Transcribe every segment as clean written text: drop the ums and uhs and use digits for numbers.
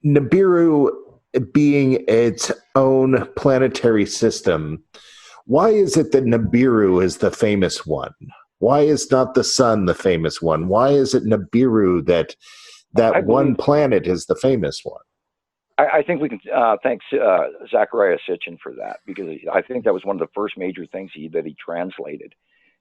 Nibiru being its own planetary system, why is it that Nibiru is the famous one? Why is not the sun the famous one? Why is it Nibiru that one planet is the famous one? I think we can thank Zecharia Sitchin for that, because I think that was one of the first major things that he translated.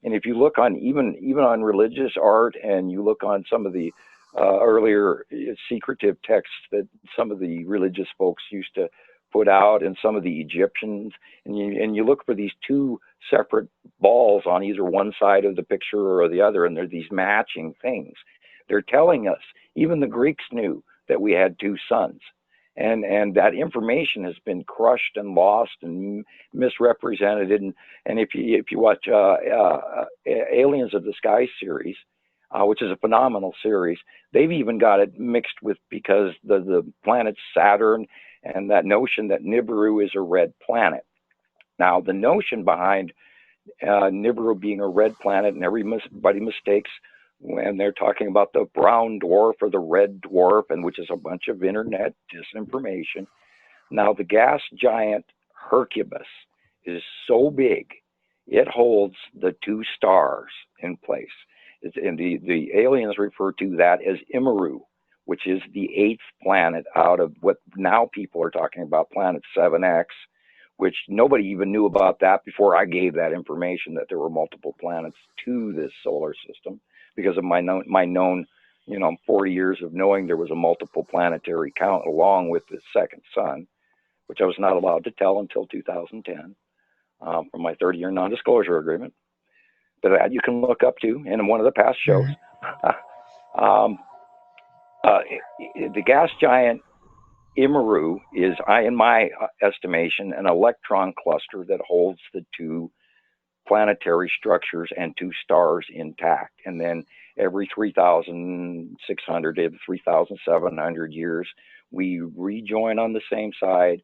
And if you look on even on religious art, and you look on some of the earlier secretive texts that some of the religious folks used to put out, and some of the Egyptians, and you look for these two separate balls on either one side of the picture or the other, and they're these matching things. They're telling us, even the Greeks knew that we had two suns. And that information has been crushed and lost and misrepresented. And if you watch Aliens of the Sky series, which is a phenomenal series, they've even got it mixed with, because the planet Saturn, and that notion that Nibiru is a red planet. Now, the notion behind Nibiru being a red planet, and everybody mistakes when they're talking about the brown dwarf or the red dwarf, and which is a bunch of internet disinformation. Now, the gas giant Hercolubus is so big, it holds the two stars in place. And the aliens refer to that as Emiru, which is the 8th planet out of what now people are talking about, planet 7X, which nobody even knew about that before I gave that information, that there were multiple planets to this solar system, because of my known 40 years of knowing there was a multiple planetary count along with the second sun, which I was not allowed to tell until 2010 from my 30-year non-disclosure agreement. But that you can look up to in one of the past shows. The gas giant Emiru is, in my estimation, an electron cluster that holds the two planetary structures and two stars intact. And then every 3,600 to 3,700 years, we rejoin on the same side,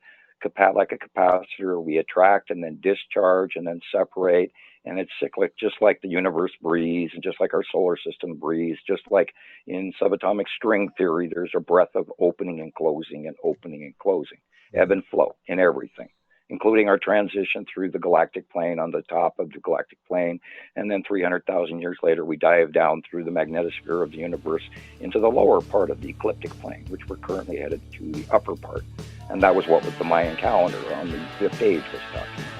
like a capacitor. We attract and then discharge and then separate. And it's cyclic, just like the universe breathes, and just like our solar system breathes, just like in subatomic string theory, there's a breath of opening and closing and opening and closing, ebb and flow in everything, including our transition through the galactic plane on the top of the galactic plane. And then 300,000 years later, we dive down through the magnetosphere of the universe into the lower part of the ecliptic plane, which we're currently headed to the upper part. And that was what the Mayan calendar on the 5th age was talking about.